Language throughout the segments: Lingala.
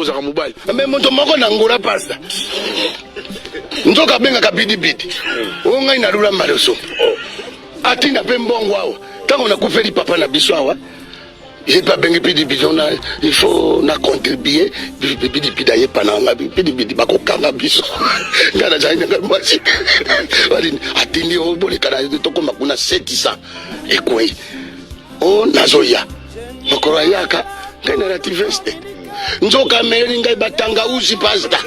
ozaka mobali. Mais moto moko na ngora pasta. Nzoka benga kapidi bidi. O ngai na lula maloso. Atina pe mbongo awa. Tango na kufeli papa na biso awa. J'ai pas bengi pidi bidi il faut na contribuer pidi bidi aye pananga pidi bidi bako kanga biso. Ngana jaina ngasi. Wali atindi o boli kana to ko makuna 700. Ekwe. O nazoya. Makora yaka kana rativeste. Nzoka meri ngai batanga uzi pasta.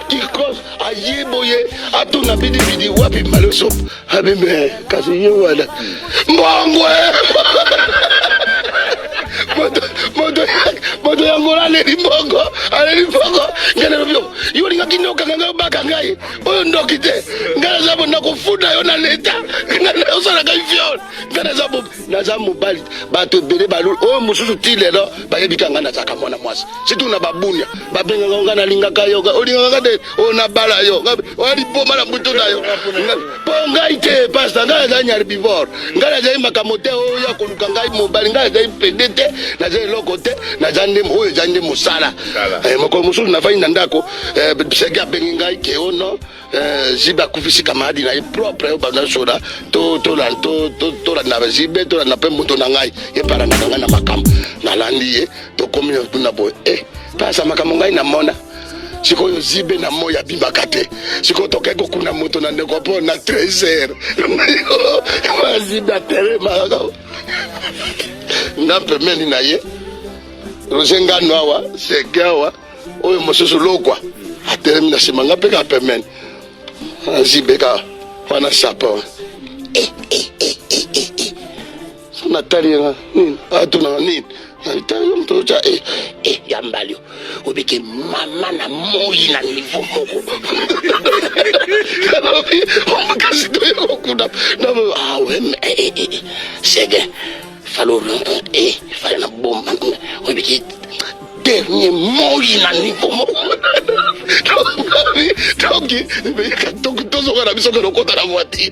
Kikos ayiboye atuna bidi bidi wapi maloso. Abime kasi yewala. Mbongwe. Moto yango aleri mbongo ngene robyo yori ngakinoka nganga baka ngai oyo ndoki te ngana zabo nakufunda yo na leta ngana osala kai fiol ngana zabo na za mobali bato bele balu o mususu tilelo bayebika ngana zaka mwana mwasi situ na babunya babenga ngana linga kayoga olinga ngade ona bala yo wali poma na mbuto na yo ponga ite pasta ngana za nyari bivor ngana za makamote o ya koluka ngai mobali ngana za pedete na za lokote na jande oyo jande musala moko mususu na faina ndako bisega benga ke ono ziba kufisi kamadi na propre ba na soda to la na zibe to na pe muto na ngai e para na ngana makam na landi to komi na boy pasa makam ngai na mona sikoyo zibe na moya bimaka te sikoyo toke ko kuna moto na ndeko po na 13h ziba tere maka ndape meni na ye rozenga noa segawa oyo mosusu lokwa ateremi na simanga peka pemen azibeka wana sapa Natalia nini atuna nini Natalia mtocha yambalio ubike mama na moi na nivo moko kasi to yoko kuna na we sege falo falo na bomba ubike dernier moi na nivo moko donc tous on a besoin de nos comptes à la voiture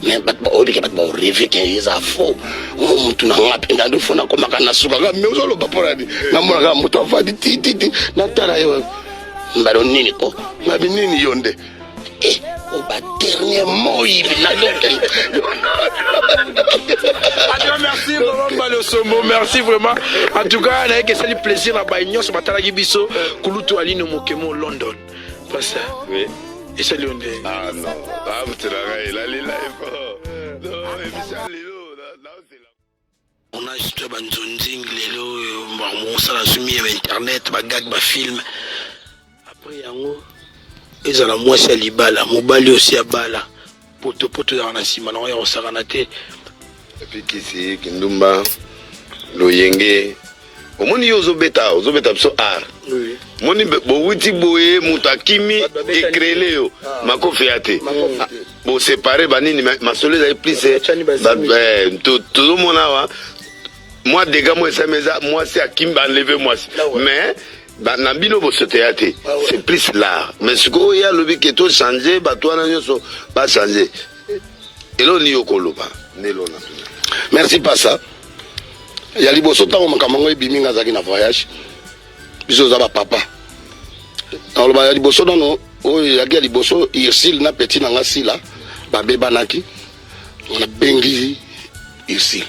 mais obike bat ba rêver que ils a faux mutu na ngapenda ndo fona koma kana suka ga me uzolo baporani na mwana ga mutu afadi titi na tara yo mbalo nini ko ngabi nini yonde au bas dernier mot il na donc merci vraiment Balosombo, merci vraiment. En tout cas, on a que ça du plaisir la baignon ce matin la Gibiso Kulutu Aline Mokemo London. Pas ça. Oui. Et ça lui on dit. Ah non. Ah vous te la il a les live. Non, émission lelo là. On a juste banzonzing lelo on ça la soumis à internet, ba gag ba film. Après yango ils ont la moitié à libala, mobali aussi à bala. Poto dans la cima, on s'arrête na te. Et puis kisi kindumba loyenge omoni ozobeta so art oui moni bo wuti boye mutakimi ekrele yo makofi ate bo séparer banini masole za plus tout mona wa moi dégâts moi ça moi c'est akimba enlever moi mais na bino bo soteate c'est plus là mais ce que ya lobi que tout changer ba toi na nyoso ba changer elo ni okoloba nelo na. Merci pas ça. Il y a liboso tango makamango ebimi ngazaki na voyage. Biso za ba papa. Alors ba liboso non o ya liboso Irsil na petit na ngasila ba bebanaki. On a bengi Irsil.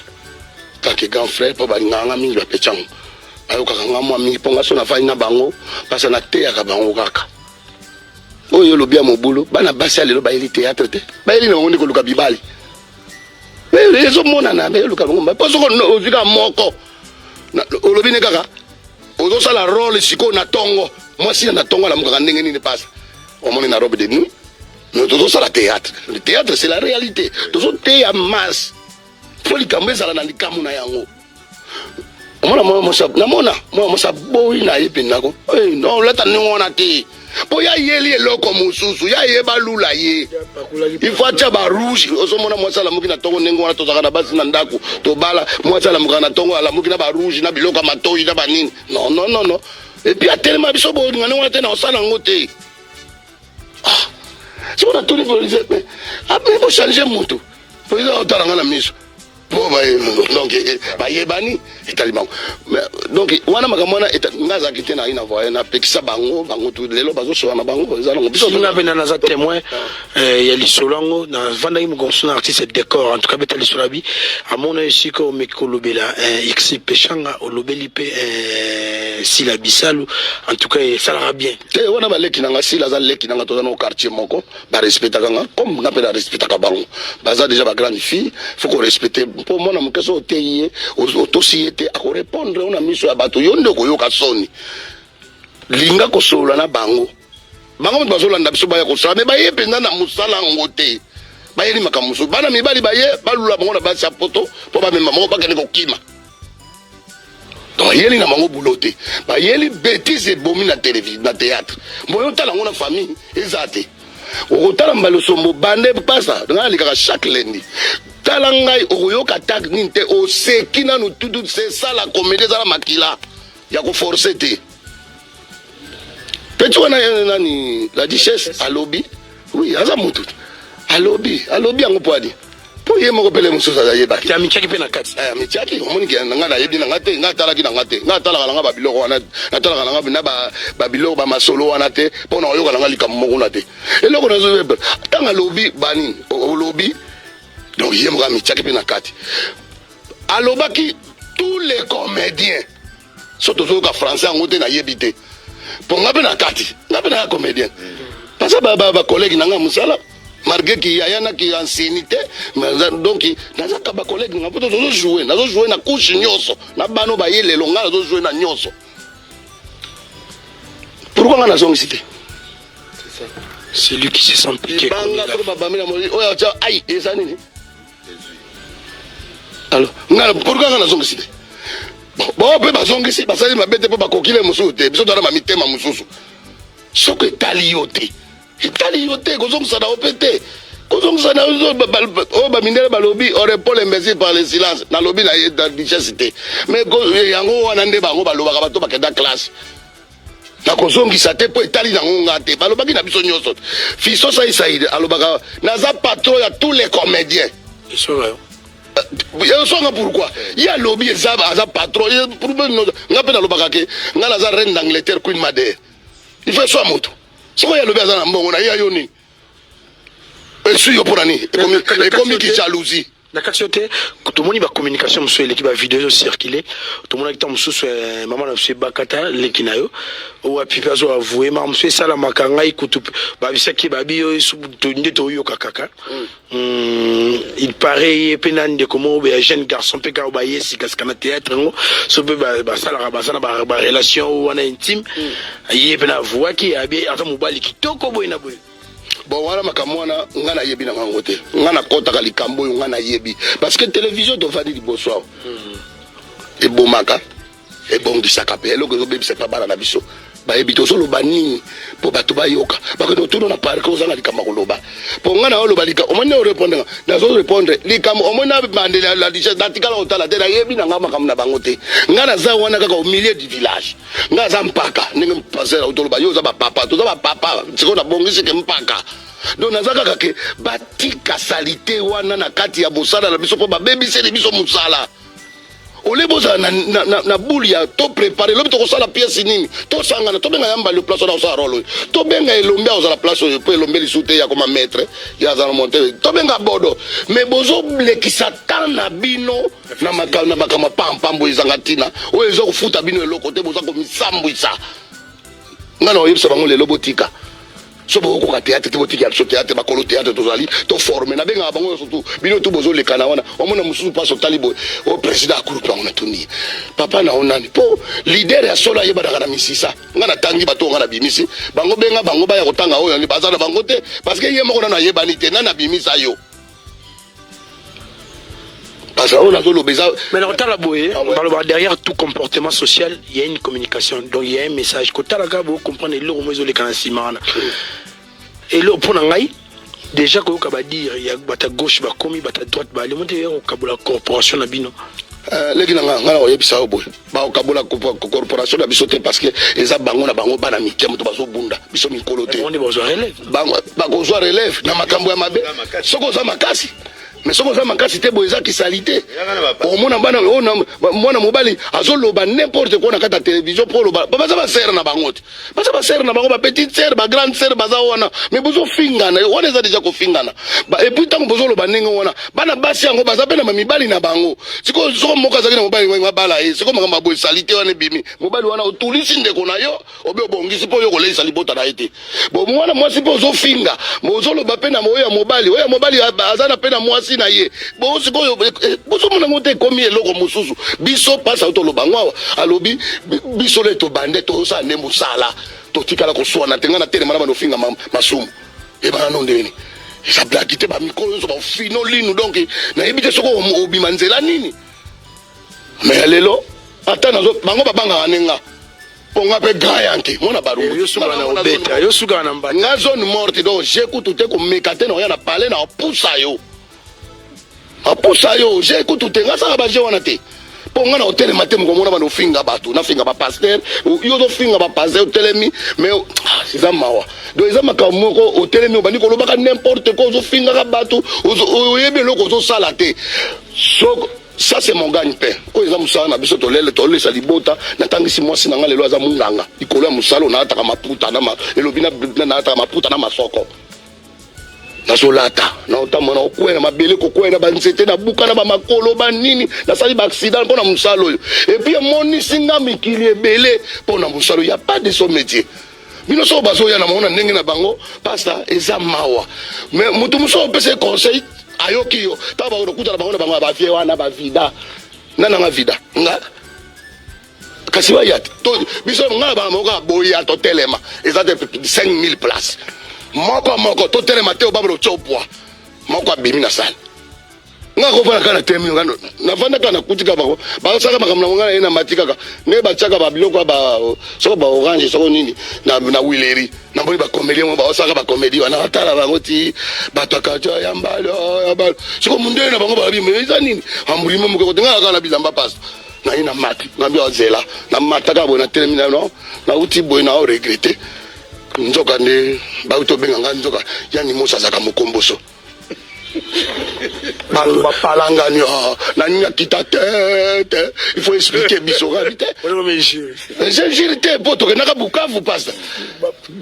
Kake grand frère po ba nganga mingi ba pechango. Ayo kaka ngamwa mingi ponga so na fa ina bango pasa na te ya ka bango kaka. Oyo lobia mobulu bana basi alelo ba ili théâtre te. Ba ili na ngoni ko luka bibali. Mais les hommes mon ana mais le calme parce qu'on ozika moko olobine kaka ozo sala rôle siko na tongo moi si na tongo la muka ndenge nini passe on moni na robe de nuit nous ozo sala théâtre le théâtre c'est la réalité ozo te ya masse faut likambe sala na likamu na yango mona mo sa boy na yepinako non leta ngona te po ya yeli eloko mususu ya yeba lula ye il faut acha ba rouge osomona mwasa la mukina tongo nengo wana tozaka na basi na ndako to bala mwasa la mukana tongo la mukina ba rouge na biloko matoyi na banini non et puis tellement biso bo ngane wana te na osala ngote si on a tout les mais faut changer mutu faut dire otaranga na miso donc bayebani etali bango donc wana makamwana ngaza kite na ina voyer na pekisa bango tout lelo bazo so na bango za ngo biso nga bena na témoin ya lisolango na vanda im gonso artiste décor en tout cas betali solabi amona isiko mekolobela xp pechanga olobeli pe silabisalu en tout cas ça la bien te wana baleki nanga sila za leki nanga to dans quartier moko ba respecta kanga comme nga pe la respecta ka bango baza déjà ba grande fille faut qu'on respecte pour moi na mukeso oteye société à répondre on a mis sur la bateau yondo ko yoka soni linga ko sola na bango bango bazola nda biso baya ko sola me baye penda na musala ngote baye ni makamuso bana mibali baye balula bango na basi ya poto po ba mema mo ba kene ko kima donc yeli na bango bouloté bayeli bêtise bomi na télévision na théâtre moyo tala ngona famille ezate okotala mbalo sombo bande pasa ngana likaka chaque lundi tala ngai okoyoka tag ninte oseki nanu tutu c'est ça la comédie za la makila ya ko forcer te petit wana nani la duchesse alobi oui aza mutu alobi yango poadi po ye moko pele mususa za yeba ya michaki pe na kati michaki omoni ke nga na yebi na ngate nga tala ki na ngate nga tala kalanga ba biloko wana na tala kalanga bina ba biloko ba masolo wana te pona oyoka langa likambo moko na te eloko na zo tanga lobi bani olobi donc il y a michaki pe na kati alobaki tous les comédiens surtout ka français ngote na yebité pour nga pe na kati nga pe na comédien parce que ba collègue nanga musala malgré qu'il y a qui ancienneté donc naza ka ba collègue nga poto zo jouer na couche nyoso na bano ba yele longa zo jouer na nyoso pourquoi nga na zongi cité c'est ça c'est lui qui se sent piqué banga ko ba bamina mo oya cha ai esa nini alors nga pourquoi nga na zongi cité bon pe ba zongi cité basali mabete po ba kokile mususu te biso dona mamitema mususu soko etali yote kozongisa na opete kozongisa na o ba mindele balobi on répond imbécile par le silence na lobi na ye dichesité mais yango wana nde bango balobaka bato bakenda classe na kozongisa te po etali nango nga te balobaki na biso nyonso fiso saïd alobaka naza patron ya tous les comédiens yosonga pourquoi ya lobi aza patron nga pe nalobaka ke nga naza reine d'Angleterre Queen Madère il fait so moto soko ya lobi aza na mbongo na ya yoni esu yo pona ni ekomi ki jalousie na kati yote tomoni ba communication muso eleki ba vidéo circuler tomona kita mususu mama na se bakata leki nayo o apipa zo avouer ma muso sala makanga ikutu ba bisaki ba biyo su tonde to yo kakaka il paraît penande comment ba jeune garçon pe ka ba yesi kaskana théâtre ngo so be ba sala ba sana ba relation wana intime ayi pena voix ki abi ata mobali kitoko boy na boy bon wana makamwana ngana yebi na ngango te ngana kota ka likambo ngana yebi parce que télévision to fadi liboso e bomaka e bongisa kapé eloko zo bebi c'est pas bala na biso ba yebi to solo bani po bato ba yoka ba ko to na park ko zanga likambo koloba po ngana olo balika o mone répondre na zo répondre likambo o mona bandela la dicha datikala otala te na yebi na ngama kamna bango te ngana za wana kaka au milieu du village ngana za mpaka ninge passer otolo ba yo za ba papa to za ba papa siko na bongisi ke mpaka donc nazaka kake batika salité wana na kati ya bosala na biso po ba bebise de biso musala ole boza na boule ya to préparer lobi to kosala pièce nini to sangana to benga yamba le place na osala rolo to benga elombe osala place po elombe lisute ya comme maître ya za monter to benga bodo mais bozo lekisa kana bino na makana bakama pampambo izangatina o ezo kufuta bino eloko te boza ko misambwisa ngana oyebisa bango lelo botika so bo ko ka théâtre te botiki ya so théâtre ba kolo théâtre to zali to former na benga bango surtout bino to bozo le kana wana o mona mususu paso talibo o président groupe on tuni papa na onani po leader ya solo yeba na misisa ngana tangi bato ngana bimisi bango benga bango ba ya kotanga oyo ni bazana bango te parce que yemo na yeba ni te na bimisa yo parce qu'on a le besoin. Mais dans la boue, derrière tout comportement social, il y a une communication. Donc il y a un message. Quand tu vous comprenez le romezo les canasimanes. Et le pour n'angai, déjà que vous avez dire, il y a bata gauche, bata commis, bata droite, bata le monde est au Kabula corporation nabino. Les gens n'ont pas ça au bout. Bah au Kabula corporation nabisoté parce que les abango na bango bana mi kiamu to baso bunda, biso mi kolote. On est besoin relève. Bah besoin relève. Na makambo ya mabe. Soko za makasi. mais ce qu'on a makasi te boza qui salité au mona bana mona mobali azoloba n'importe quoi na kata télévision pour loba baza ba sœur na bango baza ba sœur na bango ba petite sœur ba grande sœur baza wana mais bozo fingana wana za déjà ko fingana et puis tant bozo loba ningo wana bana basi yango baza pe na mibali na bango siko soko moka za na mobali wa bala e siko manga boy salité wana bimi mobali wana otulisi ndeko na yo obe obongisi po yo ko lesa libota na été bon mwana mwasi po zo finga bozo loba pe na moya mobali azana pe na mwasi na ye bo sikoyo boso mona ngote komi eloko mususu biso pasa otoloba ngwa alobi biso le to bande to sa ne musala to tikala ko swana tenga na tele mana bano finga masumu e bana no ndeni sa blague te ba mikolo so ba fino linu donc na ebite soko obimanzela nini mais lelo atana zo bango babanga anenga ponga pe gayanke mona barumbu yo suka na obeta yo suka na mbata nga zone morte donc j'écoute te ko mekate no ya na parler na poussa yo aposa yo j'écoute te nga sa ba je wana te ponga na hotel matin ko mona ba no finga batu na finga ba pasteur yo do finga ba pasteur telemi mais c'est ça mawa donc ça makamo ko hotel mi ba ni ko loba n'importe quoi zo finga ka batu o yebe loko zo sala te so ça c'est mon gagne-pain ko eza musala na biso to lele to lesa libota na tangisi mwasi na nga lelo aza munganga ikolo ya musalo na ataka maputa na elobina na ataka maputa na masoko nasolata na otamona okwena mabele kokwena banzete na buka na bamakolo banini nasali ba accident mpona musalo et puis moni singa mikili ebele mpona musalo ya pas de son métier bino so bazoya na mona ndenge na bango pasta eza mawa mais mutu muso pese conseil ayoki yo taba okuta na bango na bango ba vie wana ba vida nana nga vida nga kasi wa yat to biso nga ba moka boya to telema eza de 5000 places moko to telema te obablo chopwa moko abimi na sala nga ko fana kana temi ngano na vanda kana kutika bako ba saka makamna ngana ina matika ka ne ba chaka ba biloko ba so ba orange so nini na wileri na mboli ba comédie mo ba saka ba comédie wana atala bango ti batakaja ya mbalo siko munde na bango ba bi meza nini amulimo muko tinga kana bilamba pasta na ina mati ngambi ozela na mataka bona telemi na no na uti boy na o regretter nzoka ne ba utobenga nga nzoka yani mosa zaka mokomboso palangani na nya kita tete il faut expliquer biso gravité j'ai gérité poto que naka Bukavu pasta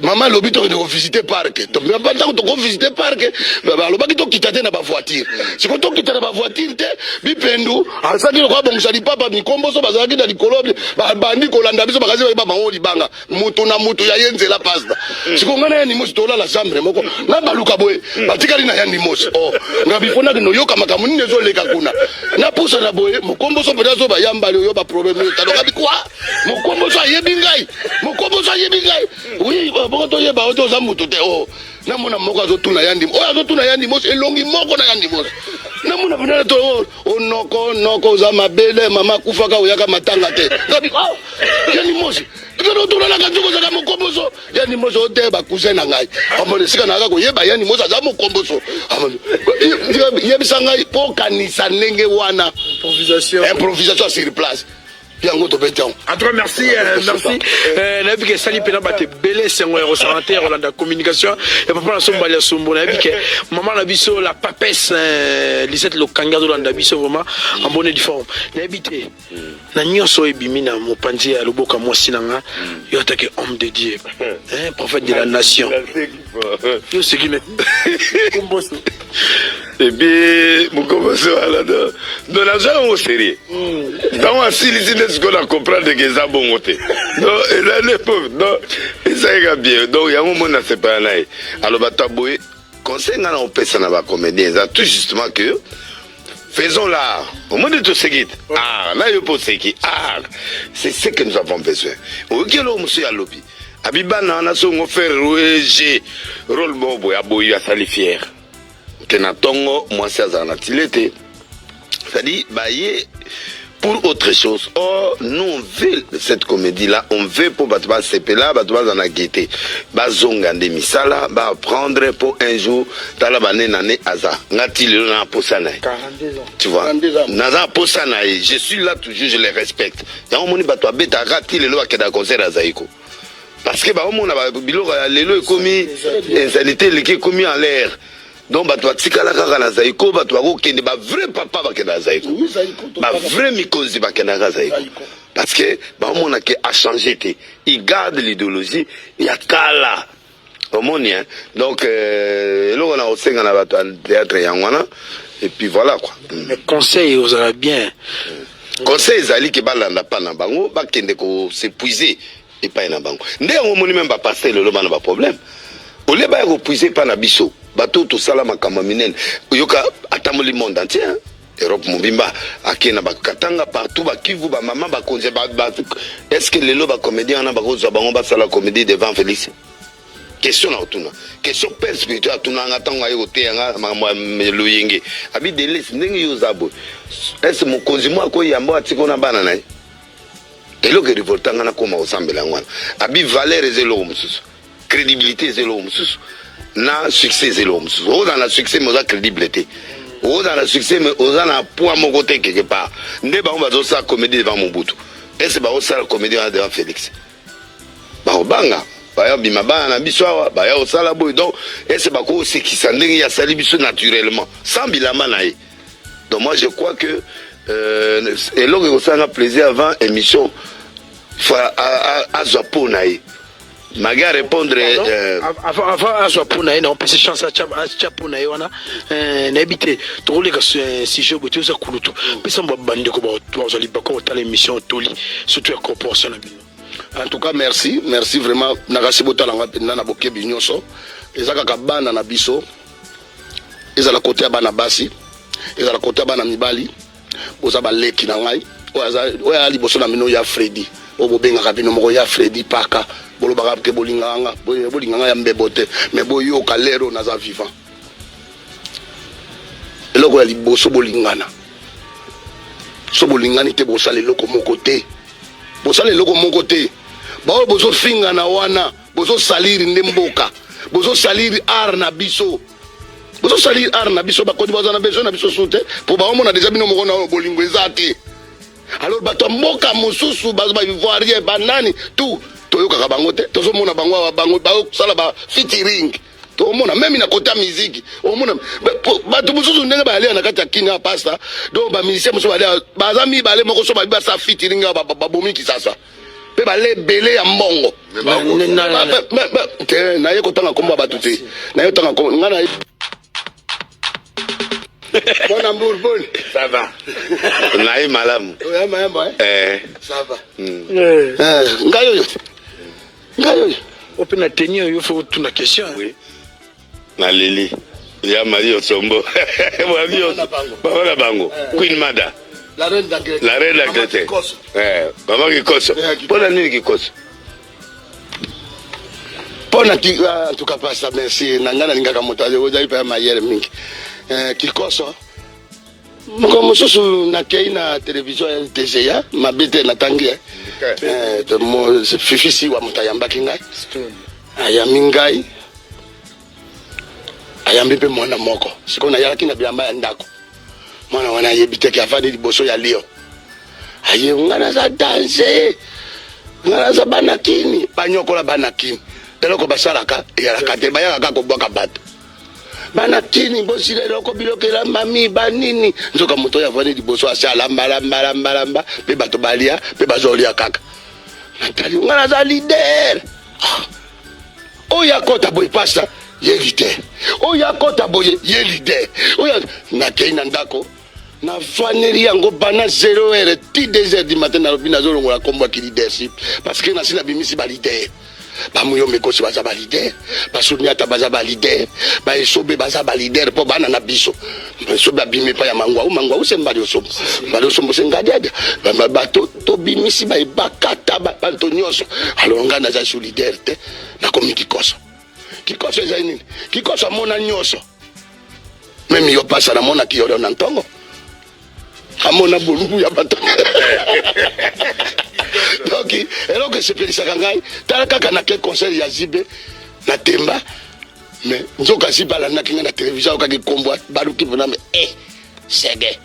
maman lobito de visiter parc to même pas to visiter parc ba lobaki to kita te na ba voiture si ko to kita na ba voiture te bipendu asaki ko ba musali papa mikomboso bazaki na likolo ba bandi ko landa biso bakazi ba bango libanga mutu na mutu ya yenzela pasta si ko ngana ni mosi to la chambre moko na baluka boy batikali na yandi mosi ngabi fona no yoka makamuni nezo leka kuna na pusa na boye mokomboso pedazo ba yambali yo ba problème yo talo ngabi kwa mokomboso ayebi ngai oui boko to yeba oto za mutu te na mona moko azotuna yandi azotuna yandi mos elongi moko na yandi mos na mona bana to noko za mabele mama kufaka oyaka matanga te ngabi yandi mos kero to na kanzuko za mokomboso yandi mos ote ba kusena ngai amone sika na ko yeba yandi mos za mokomboso yebisanga po kanisa ndenge wana improvisation sur place. En tout cas, merci. Nabi ke sali pena bate belé sengo ressentir Rolanda communication et papa na somba la sombo nabi ke maman na biso la papesse Lisette Lokanga de Rolanda biso vraiment en bonne forme. Nabi te na nyoso ebimi na mopanzi ya loboka mwasi nanga yo atake homme de Dieu, prophète de la nation. Yo ce qui me komboso. Et puis Mukomboso ala dans la gens au sérieux. Dans un silicide ce qu'on a comprendre que ça bon côté. Non, et là les pauvres, non, ça ira bien. Donc il y a un moment na c'est pas là. Alors bataboy conseil na on peut ça na ba comédien, ça tout justement que faisons l'art. Au moins de tout ce qui art, là il faut ce qui art. C'est ce que nous avons besoin. OK là monsieur Alobi. Abibana na so ngo faire j'ai rôle bobo ya boy ya sali fier. Que na tongo moi ça na tilete. C'est-à-dire bailler pour autre chose. Or, nous on veut cette comédie-là, on veut pour Batouba Sepela, Batouba Zanagete, Bazongande Misala, va prendre pour un jour, Talabane Nane Aza, Ngati le na Posanaï. 42 ans. Tu vois, Naza Posanaï, je suis là toujours, je les respecte. Y'a un moni Batouba Beta, Gati le loa Keda concert à Zaïko. Parce que bah, on a bilo, le lot est commis, insanité, le qui est commis en l'air. donc bato batikala kaka na Zaïko bato bakokende ba vrai papa bakende na Zaïko ba vrai mikonzi bakende na Zaïko parce que baomona ke a changé te il garde l'idéologie ya kala omoni hein donc eloko na osenga na bato théâtre yangwana et puis voilà quoi. Mais conseil aux Arabiens conseil ezali ke balanda pa na bango bakende ko s'épuiser et pas na bango ndenge omoni même ba passer le bana ba problème ole ba ko puiser pa na biso bato to sala makamba minene yoka atamoli monde entier hein? Europe mobimba akena bakatanga partout ba kivu ba mama ba konje ba est-ce que lelo ba comédien na ba ko za bango ba sala comédie devant Félix question na otuna question perspective atuna ngatango ayo te nga luyenge abi delis ndenge yo zabo est-ce mon konzi mo ko yamba atiko na bana nayi eloko revoltanga na koma osambela ngwana abi valeur ezelo mususu crédibilité ezelo mususu na succès ezelo mususu o dans la succès mo za crédibilité o dans la succès mais o za na poids mo côté quelque part nde ba on va ça comédie devant Mobutu est-ce ba o ça comédie devant Félix ba obanga baya bima bana na biso awa baya osala boy donc est-ce ba ko c'est qui sandenge ya sali biso naturellement sans bilamba na ye donc moi je crois que et là on s'en a plaisir avant émission à Zapo na ye maga répondre avant à Zapo na ye on peut se chance à Chapo na ye wana na habité to le ka si je bote za kulutu pesa mbande ko ba to za libako ta l'émission toli surtout à proportion na bino. En tout cas, merci vraiment. Nakasi bota langa na boke binyoso. Ezaka kabana na biso. Ezala côté ya bana basi. Ezala côté ya bana mibali. Boza ba leki na ngai. Oya ali boso na mino ya Freddy. Obo benga kabino moko ya Freddy paka. Bolo baka ke bolinganga. Bolinganga ya mbebote. Mais boyo kalero na za vivant. Eloko ya liboso bolingana. So bolingani te bosale loko moko te. Bosale loko moko te. Bao bozo finga na wana, bozo saliri ndemboka, bozo saliri ar na biso. Bozo saliri ar na biso bakodi bozo na besoin na biso soute pour ba omona déjà bino moko na bolingo ezate. Alors bato mboka mususu bazo ba ivoirien banani tout toyoka ka bango te, tozo mona bango bango ba sala ba featuring. To mona même na côté musique, o mona bato mususu ndenge ba aller na kati ya kina pasta. Donc ba musicien mususu ba aller bazami ba aller moko so ba sa featuring ba bomi ki sasa. Pe bale belé ya mbongo na ye kotanga komba batu te na ye tanga komba ngana bona mbourbon ça va na ye malamu oya mayamba ça va ngayo opena tenir yo faut tuna question oui na lili ya Mario Sombo Mario bana bango Queen Mada la reine d'Angleterre. La reine d'Angleterre. Maman Kikoso. Pour la nuit Kikoso. Pour la nuit, en tout cas, pas ça, merci. Nangana Ningaka Motaje, vous avez pas ma hier mingi. Kikoso. Comme je na kei na télévision TGA, ma bête na tangi. C'est Fifi wa Mutayamba Kingai. Ayamingai. Ayambi pe mwana moko. Siko na yaki na biamba ndako. Mwana wana yebite ki afadi liboso ya Lyon. Aye ngana za danse. Ngana za banakini, banyokola banakini. Eloko basalaka yalaka te bayaka ko bwaka bato. Banakini bosile eloko bilokela mami banini. Nzoka moto ya vani liboso asala lamba pe bato balia pe bazolia kaka. Natali ngana za leader. Oya kota boy pasta ye leader. Oya kota boy ye leader. Oya na keina ndako. Na faneri yango bana 0h ti 2h du matin na lobina zo longola kombo ki leadership parce que na sina bimisi ba leader ba muyombe ko baza ba leader ba sunyata baza ba leader ba esobe baza ba leader po bana na biso so ba bime pa ya mangwa usemba lo sombo sengadiada ba to bimisi ba bakata ba to nyoso alonga na za su leader te na komiki koso kikoso ezani kikoso mona nyoso même yo passa na mona ki yoro na ntongo amona bolungu ya bato donc eloko sepelisaka ngai tala kaka na ke conseil ya Zibe na temba mais nzoka Zibe la nakinga na télévision okaki kombwa baluki bona me sege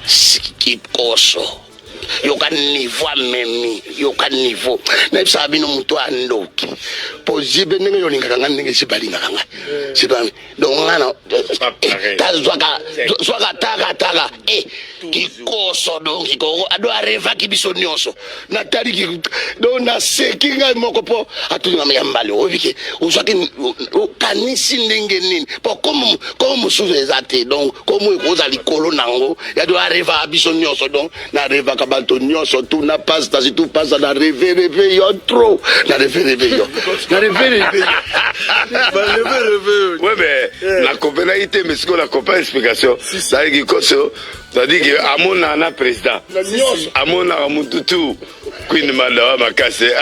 sikikoso yoka niveau memi yoka niveau na sabi no muto andoki po Zibe ndenge yolinga kanga ndenge sibalinga kanga c'est pas donc ngana zwaka taka qui koso donc ko ado areva ki biso nyonso natali ki donc na sekinga moko po atunyama yambale obike uzwaki kanisi ndenge nini po comme musuzu ezate donc comme ekoza likolo nango ya do areva biso nyonso donc na reva ka bato nyonso tout na pasta si tout passe na reve yo trop na reve yo ouais mais la compagnie mais ce qu'on a compris explication ça dit que c'est-à-dire que amona na président amona mututu queen madawa makase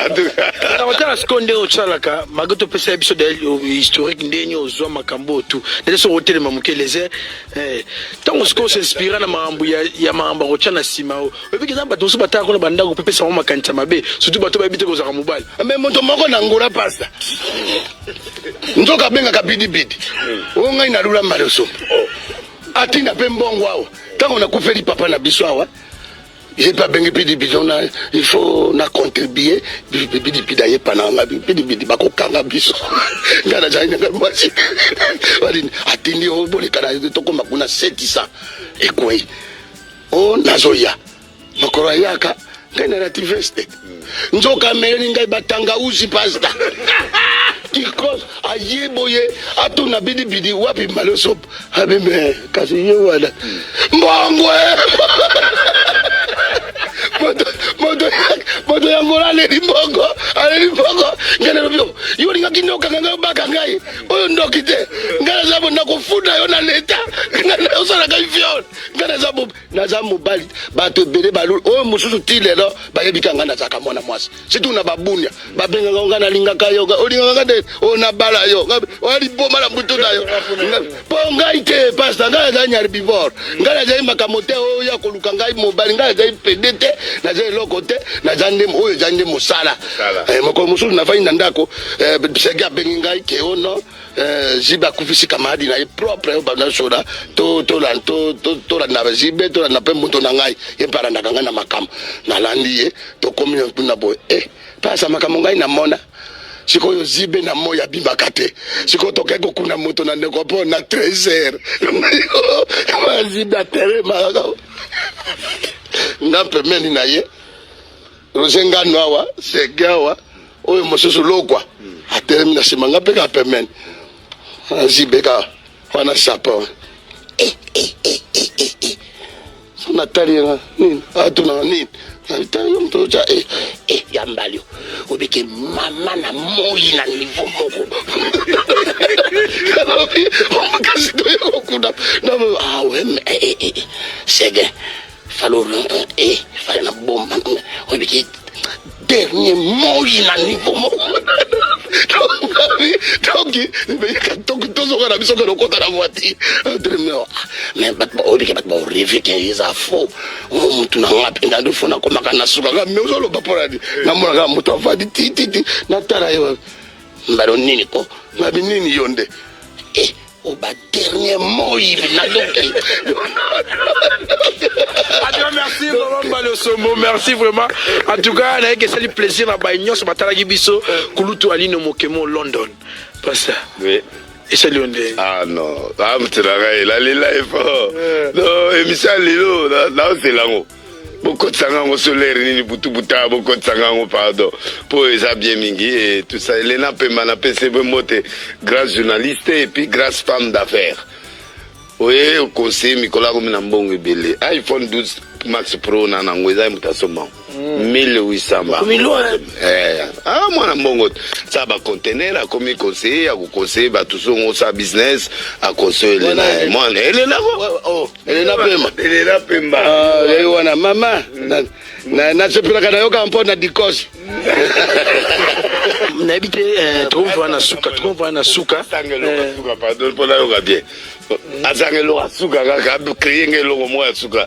na watala sekonde ochalaka magoto pesa biso de historique ndenyo ozwa makambo tu ndele so hotel mamukeleze tango sko s'inspira na mambo ya mambo ochana sima o ebi kizamba to so bataka na banda ko pesa mama kancha mabe surtout bato ba bite ko zaka mobile mais moto moko na ngura pasta nzoka benga kabidi bidi o ngai na lula maleso atina pe mbongo awo tango na kufeli papa na biso awa j'ai pas bengi pidi bidi il faut na contribuer bidi bidi aye pananga bidi bidi bako kanga biso ngana jaina ngasi wali atindi o boli kana to koma kuna 700 ekoi o nazoya makoro yaka ngana rativeste nzoka meli ngai batanga uzi pasta because ayeboye atuna bidi bidi wapi maloso abime kasi yewala mbongwe moto yangola ale limbongo ngene robio yori ngakinoka nganga baka ngai oyo ndokite ngana zabo nakufunda yo na leta ngana osala ka viol ngana zabo na zamu bali bato bele balu oyo mususu tilelo bayebika ngana zaka mwana mwasi situ na babunya babenga ngana linga kayo olinga ngade ona bala yo wali boma la mbuto nayo po ngai te pasta ngana za nyar bivor ngana za makamote oyo ya koluka ngai mobali ngana za pedete na za lokote na za ndem oyo za ndem musala moko mususu na faina ndako sega bengi ngai ke ono ziba kufisi kamadi na propre bana soda to la na zibe to la na pe muto na ngai ye para na kanga na makam na landiye to komi na boy pasa makamo ngai na mona sikoyo zibe na moya bimaka te sikoyo toke kokuna moto na ndeko po na 13h zibe atere maka na pemeni na ye rosenga noawa segawa oyo mosusu lokwa atere mina simanga pe ka pemeni zibe ka wana sapo sona taliera nini atuna nini tayo mtocha yambalio obike mama na moyi na niveau moko kasi to yo kuna na ouais sege fallo fallait na bomba obike dernier moyi na niveau moko donc tozo kana biso ko kota na voiture mais bat ba rêver qu'ils a faux mutu na ngapi ndando fona ko makana suka ga me uzolo baporadi na mona ga mutu afadi titi na tara yo mbaro nini ko ngabi nini yonde au bas dernier mot il na donc merci vraiment Mbalosombo, merci vraiment en tout cas on a que ça du plaisir na baignon sur batala gibiso kulutu alino mokemo London pas ça oui et ça London non mtiraga il est fort non émission lilo là c'est là-haut beaucoup de sangango solaire ni butu buta beaucoup de sangango pardon pour ça bien mingi et tout ça Elena Pemba na PCB moté grâce journaliste et puis grâce femme d'affaires oui au conseil Nicolas Romina Mbongo Belé iPhone 12 Max Pro na ngweza mutasoma 1800 mwana mbongo ça ba conteneur a comme conseiller a conseiller ba tout son sa business a conseiller na mwana Elena Pemba wana mama na sepela kana yoka mpona dikos na habité trouve na suka pardon pour la yoka bien azangelo suka ka créer ngelo mo suka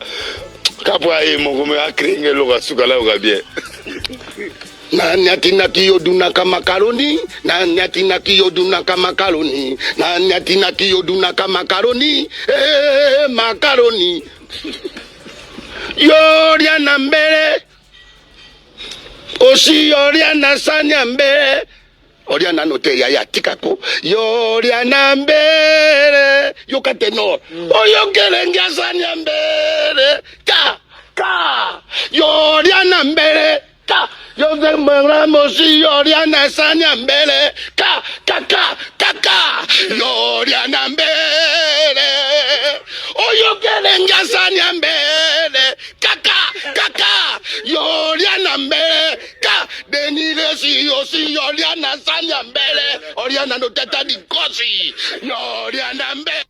kapwa mongo me a créer ngelo suka la yoka bien na nyatina kiyoduna kama makaroni na nyatina kiyoduna kama makaroni na nyatina kiyoduna kama makaroni makaroni yoria na mbele osi yoria na sanya mbele Oriana note ya tikako Yoriana mbere yoka tenor oyo kelenga sanya mbere ka Yoriana mbere ka Jose Ramos Yoriana sanya mbere ka Yoriana mbere oyo kelenga sanya mbere kaka Yoriana mbere ka Denile si Yoriana sanya mbere Oriana no teta di kosi Yoriana mbere